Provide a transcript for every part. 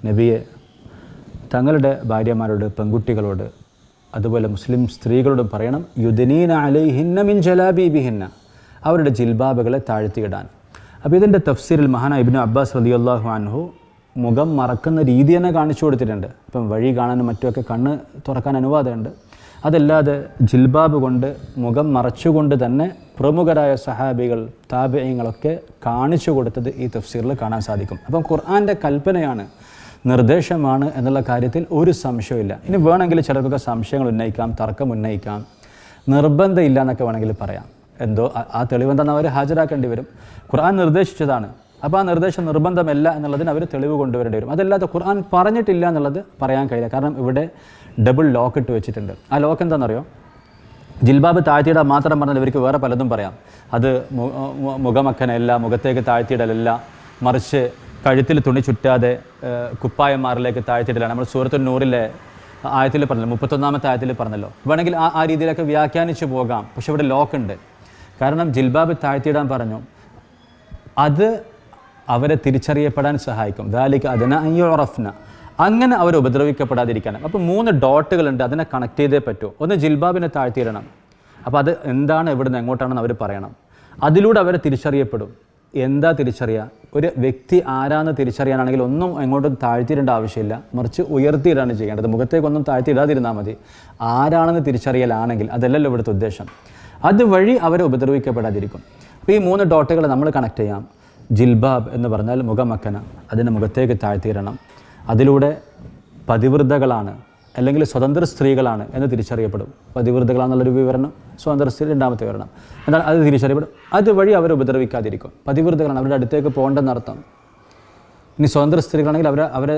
നബിയെ തങ്ങളുടെ ഭാര്യമാരോട്, പെൺകുട്ടികളോട്, അതുപോലെ മുസ്ലിം സ്ത്രീകളോടും പറയണം, യുദ്നീന അലൈഹിന്ന മിൻ ജലാബീബിഹിന്ന, അവരുടെ ജിൽബാബുകളെ താഴ്ത്തിയിടാൻ. അപ്പോൾ ഇതിൻ്റെ തഫ്സീറിൽ മഹാനായ ഇബ്നു അബ്ബാസ് റളിയല്ലാഹു അൻഹു മുഖം മറക്കുന്ന രീതി തന്നെ കാണിച്ചു കൊടുത്തിട്ടുണ്ട്. ഇപ്പം വഴി കാണാനും മറ്റുമൊക്കെ കണ്ണ് തുറക്കാൻ അനുവാദമുണ്ട്. അതല്ലാതെ ജിൽബാബ് കൊണ്ട് മുഖം മറച്ചുകൊണ്ട് തന്നെ പ്രമുഖരായ സഹാബികൾ, താബിഈങ്ങളൊക്കെ കാണിച്ചു കൊടുത്തത് ഈ തഫ്സീറിൽ കാണാൻ സാധിക്കും. അപ്പം ഖുർആൻ്റെ കൽപ്പനയാണ്, നിർദ്ദേശമാണ് എന്നുള്ള കാര്യത്തിൽ ഒരു സംശയമില്ല. ഇനി വേണമെങ്കിൽ ചിലർക്കൊക്കെ സംശയങ്ങൾ ഉന്നയിക്കാം, തർക്കം ഉന്നയിക്കാം, നിർബന്ധമില്ല എന്നൊക്കെ വേണമെങ്കിൽ പറയാം. എന്തോ ആ തെളിവെന്താണെന്ന് അവർ ഹാജരാക്കേണ്ടി വരും. ഖുർആൻ നിർദ്ദേശിച്ചതാണ്, അപ്പോൾ ആ നിർദ്ദേശം നിർബന്ധമല്ല എന്നുള്ളതിന് അവർ തെളിവ് കൊണ്ടുവരേണ്ടി വരും. അതല്ലാതെ ഖുർആൻ പറഞ്ഞിട്ടില്ല എന്നുള്ളത് പറയാൻ കഴിയില്ല. കാരണം ഇവിടെ ഡബിൾ ലോക്ക് ഇട്ട് വെച്ചിട്ടുണ്ട്. ആ ലോക്ക് എന്താണെന്നറിയോ? ജിൽബാബ് താഴ്ത്തിയിടാൻ മാത്രം പറഞ്ഞാൽ ഇവർക്ക് വേറെ പലതും പറയാം. അത് മുഖമക്കനല്ല, മുഖത്തേക്ക് താഴ്ത്തിയിടലല്ല, മറിച്ച് കഴുത്തിൽ തുണി ചുറ്റാതെ കുപ്പായന്മാരിലേക്ക് താഴ്ത്തിയിടലാണ്. നമ്മൾ സൂറത്തുൻ നൂറിലെ ആയത്തിൽ പറഞ്ഞല്ലോ, 31-ാമത്തെ ആയത്തിൽ പറഞ്ഞല്ലോ. വേണമെങ്കിൽ ആ രീതിയിലൊക്കെ വ്യാഖ്യാനിച്ച് പോകാം. പക്ഷെ ഇവിടെ ലോക്കുണ്ട്. കാരണം ജിൽബാബ് താഴ്ത്തിയിടാൻ പറഞ്ഞു, അത് അവരെ തിരിച്ചറിയപ്പെടാൻ സഹായിക്കും. ദാലിക അദ്ന അൻ യുറഫ്ന, അങ്ങനെ അവർ ഉപദ്രവിക്കപ്പെടാതിരിക്കാനാണ്. അപ്പോൾ 3 ഡോട്ടുകളുണ്ട്, അതിനെ കണക്ട് ചെയ്തേ പറ്റൂ. ഒന്ന് ജിൽബാബിനെ താഴ്ത്തിയിടണം. അപ്പോൾ അത് എന്താണ്, എവിടുന്ന് എങ്ങോട്ടാണെന്ന് അവർ പറയണം. അതിലൂടെ അവരെ തിരിച്ചറിയപ്പെടും. എന്താ തിരിച്ചറിയുക? ഒരു വ്യക്തി ആരാന്ന് തിരിച്ചറിയാനാണെങ്കിൽ ഒന്നും എങ്ങോട്ടും താഴ്ത്തിയിടേണ്ട ആവശ്യമില്ല, മറിച്ച് ഉയർത്തിയിടാണ് ചെയ്യേണ്ടത്. മുഖത്തേക്കൊന്നും താഴ്ത്തിയിടാതിരുന്നാൽ മതി. ആരാണെന്ന് തിരിച്ചറിയലാണെങ്കിൽ, അതല്ലല്ലോ ഇവിടുത്തെ ഉദ്ദേശം. അതുവഴി അവരെ ഉപദ്രവിക്കപ്പെടാതിരിക്കും. അപ്പോൾ ഈ 3 ഡോട്ടുകളെ നമ്മൾ കണക്ട് ചെയ്യാം. ജിൽബാബ് എന്ന് പറഞ്ഞാൽ മുഖമക്കന, അതിനെ മുഖത്തേക്ക് താഴ്ത്തിയിടണം. അതിലൂടെ പതിവൃതകളാണ് അല്ലെങ്കിൽ സ്വതന്ത്ര സ്ത്രീകളാണ് എന്ന് തിരിച്ചറിയപ്പെടും. പതിവൃതകളാണെന്നുള്ളൊരു വിവരണം, സ്വതന്ത്ര സ്ത്രീ 2ാമത്തെ വിവരണം. എന്നാൽ അത് തിരിച്ചറിയപ്പെടും. അതുവഴി അവർ ഉപദ്രവിക്കാതിരിക്കും. പതിവൃതകളാണ്, അവരുടെ അടുത്തേക്ക് പോകേണ്ടെന്നർത്ഥം. ഇനി സ്വതന്ത്ര സ്ത്രീകളാണെങ്കിൽ അവരെ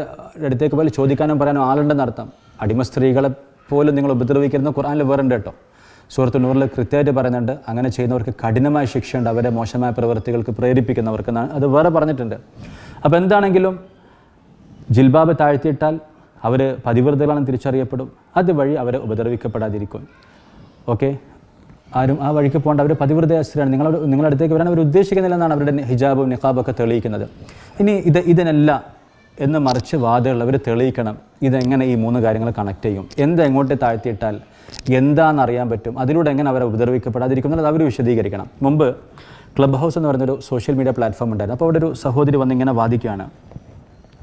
അടുത്തേക്ക് പോലും ചോദിക്കാനും പറയാനും ആളുണ്ടെന്നർത്ഥം. അടിമ സ്ത്രീകളെ പോലും നിങ്ങൾ ഉപദ്രവിക്കരുതെന്ന് ഖുർആനിൽ വേറുണ്ട് കേട്ടോ. സൂറത്ത് നൂറിൽ കൃത്യമായിട്ട് പറയുന്നുണ്ട്, അങ്ങനെ ചെയ്യുന്നവർക്ക് കഠിനമായ ശിക്ഷയുണ്ട്, അവരെ മോശമായ പ്രവൃത്തികൾക്ക് പ്രേരിപ്പിക്കുന്നവർക്ക് എന്നാണ് അത് വേറെ പറഞ്ഞിട്ടുണ്ട്. അപ്പോൾ എന്താണെങ്കിലും ജിൽബാബ് താഴ്ത്തിയിട്ടാൽ അവർ പതിവ്രതകളാണെന്ന് തിരിച്ചറിയപ്പെടും. അതുവഴി അവരെ ഉപദ്രവിക്കപ്പെടാതിരിക്കും. ഓക്കെ, ആരും ആ വഴിക്ക് പോകേണ്ട, അവർ പതിവ്രതയായ സ്ത്രീയാണ്, നിങ്ങളുടെ അടുത്തേക്ക് വരാൻ അവർ ഉദ്ദേശിക്കുന്നില്ലെന്നാണ് അവരുടെ ഹിജാബും നിഖാബൊക്കെ തെളിയിക്കുന്നത്. ഇനി ഇതിനല്ല എന്ന് മറിച്ച് വാദമുള്ളവർ തെളിയിക്കണം. ഇതെങ്ങനെ ഈ 3 കാര്യങ്ങൾ കണക്ട് ചെയ്യും, എന്താ എങ്ങോട്ട് താഴ്ത്തിയിട്ടാൽ എന്താണെന്നറിയാൻ പറ്റും, അതിലൂടെ എങ്ങനെ അവരെ ഉപദ്രവിക്കപ്പെടാതിരിക്കും എന്നുള്ളത് അവർ വിശദീകരിക്കണം. മുമ്പ് ക്ലബ് ഹൗസ് എന്ന് പറയുന്നൊരു സോഷ്യൽ മീഡിയ പ്ലാറ്റ്ഫോം ഉണ്ടായിരുന്നു. അപ്പോൾ അവിടെ ഒരു സഹോദരി വന്ന് ഇങ്ങനെ വാദിക്കുകയാണ്,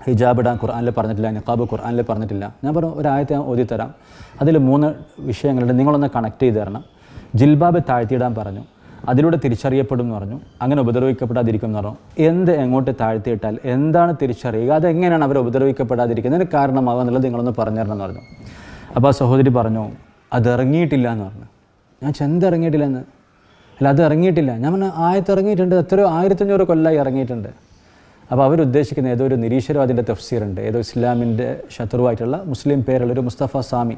ഹിജാബ് ഇടാൻ ഖുർആനിൽ പറഞ്ഞിട്ടില്ല, നിഖാബ് ഖുർആനിൽ പറഞ്ഞിട്ടില്ല. ഞാൻ പറഞ്ഞു, ഒരു ആയത്തെ ഞാൻ ഓതിത്തരാം, അതിൽ 3 വിഷയങ്ങളുണ്ട്, നിങ്ങളൊന്ന് കണക്ട് ചെയ്ത് തരണം. ജിൽബാബ് താഴ്ത്തിയിടാൻ പറഞ്ഞു, അതിലൂടെ തിരിച്ചറിയപ്പെടും എന്ന് പറഞ്ഞു, അങ്ങനെ ഉപദ്രവിക്കപ്പെടാതിരിക്കും എന്ന് പറഞ്ഞു. എങ്ങോട്ട് താഴ്ത്തിയിട്ടാൽ എന്താണ് തിരിച്ചറിയുക, അതെങ്ങനെയാണ് അവർ ഉപദ്രവിക്കപ്പെടാതിരിക്കുന്നതിന് കാരണമാകുക എന്നുള്ളത് നിങ്ങളൊന്ന് പറഞ്ഞു തരണം എന്ന് പറഞ്ഞു. അപ്പോൾ ആ സഹോദരി പറഞ്ഞു, അത് ഇറങ്ങിയിട്ടില്ല എന്ന് പറഞ്ഞു. ഞാൻ ചെന്തിറങ്ങിയിട്ടില്ല എന്ന്. അല്ല, അത് ഇറങ്ങിയിട്ടില്ല. ഞാൻ പറഞ്ഞു, ആയത്ത് ഇറങ്ങിയിട്ടുണ്ട്, എത്രയോ 1500 കൊല്ലമായി ഇറങ്ങിയിട്ടുണ്ട്. അപ്പോൾ അവരുദ്ദേശിക്കുന്ന ഏതോ ഒരു നിരീശ്വരവാദിൻ്റെ തഫ്സീറുണ്ട്, ഏതോ ഇസ്ലാമിൻ്റെ ശത്രുവായിട്ടുള്ള മുസ്ലിം പേരുള്ളൊരു മുസ്തഫ സാമി,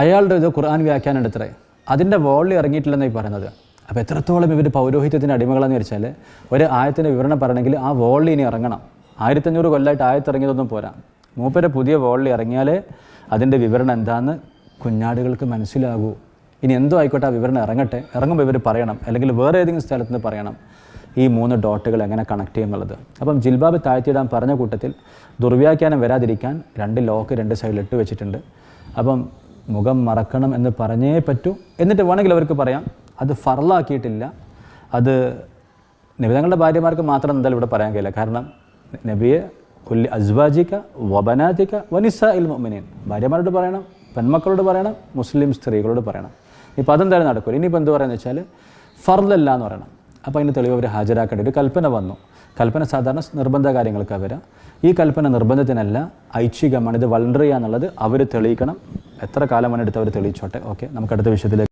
അയാളുടെ ഏതോ ഖുർആൻ വ്യാഖ്യാനം എടുത്തറേ, അതിൻ്റെ വോളിൽ ഇറങ്ങിയിട്ടില്ലെന്നായി പറയുന്നത്. അപ്പോൾ എത്രത്തോളം ഇവർ പൗരോഹിത്യത്തിൻ്റെ അടിമകളെന്ന് വെച്ചാൽ, ഒരു ആയത്തിൻ്റെ വിവരണം പറയണമെങ്കിൽ ആ വോളിൽ ഇനി ഇറങ്ങണം. 1500 കൊല്ലമായിട്ട് ആയത്ത് ഇറങ്ങിയതൊന്നും പോരാ. മൂപ്പരെ പുതിയ വോളിൽ ഇറങ്ങിയാലേ അതിൻ്റെ വിവരണം എന്താണെന്ന് കുഞ്ഞാടുകൾക്ക് മനസ്സിലാകൂ. ഇനി എന്തോ ആയിക്കോട്ടെ, ആ വിവരണം ഇറങ്ങട്ടെ. ഇറങ്ങുമ്പോൾ ഇവർ പറയണം, അല്ലെങ്കിൽ വേറെ ഏതെങ്കിലും സ്ഥലത്ത് നിന്ന് പറയണം ഈ 3 ഡോട്ടുകൾ എങ്ങനെ കണക്ട് ചെയ്യുന്നുള്ളത്. അപ്പം ജിൽബാബ് താഴ്ത്തിയിടാൻ പറഞ്ഞ കൂട്ടത്തിൽ ദുർവ്യാഖ്യാനം വരാതിരിക്കാൻ 2 ലോക്ക് 2 സൈഡിൽ ഇട്ട് വെച്ചിട്ടുണ്ട്. അപ്പം മുഖം മറക്കണം എന്ന് പറഞ്ഞേ പറ്റൂ. എന്നിട്ട് വേണമെങ്കിൽ അവർക്ക് പറയാം, അത് ഫർളാക്കിയിട്ടില്ല, അത് നബി തങ്ങളുടെ ഭാര്യമാർക്ക് മാത്രം എന്തായാലും ഇവിടെ പറയാൻ കഴിയില്ല. കാരണം നബിയെ കുല്ലി അസ്വാജിക വബനാതിക വനിസാഇൽ മുഅ്മിനീൻ, ഭാര്യമാരോട് പറയണം, പെൺമക്കളോട് പറയണം, മുസ്ലിം സ്ത്രീകളോട് പറയണം. ഇപ്പോൾ അതെന്തായാലും നടക്കില്ല. ഇനിയിപ്പോൾ എന്ത് പറയുന്നത് വെച്ചാൽ ഫർളല്ല എന്ന് പറയണം. അപ്പോൾ അതിന് തെളിവ് അവർ ഹാജരാക്കേണ്ട ഒരു കൽപ്പന വന്നു. കൽപ്പന സാധാരണ നിർബന്ധ കാര്യങ്ങൾക്ക് വരാം. ഈ കൽപ്പന നിർബന്ധത്തിനല്ല, ഐച്ഛികമാണ്. ഇത് വളണ്ടറി എന്നുള്ളത് അവർ തെളിയിക്കണം. എത്ര കാലമാണ് എടുത്ത് അവർ തെളിയിച്ചോട്ടെ. ഓക്കെ, നമുക്ക് അടുത്ത വിഷയത്തിലേക്ക്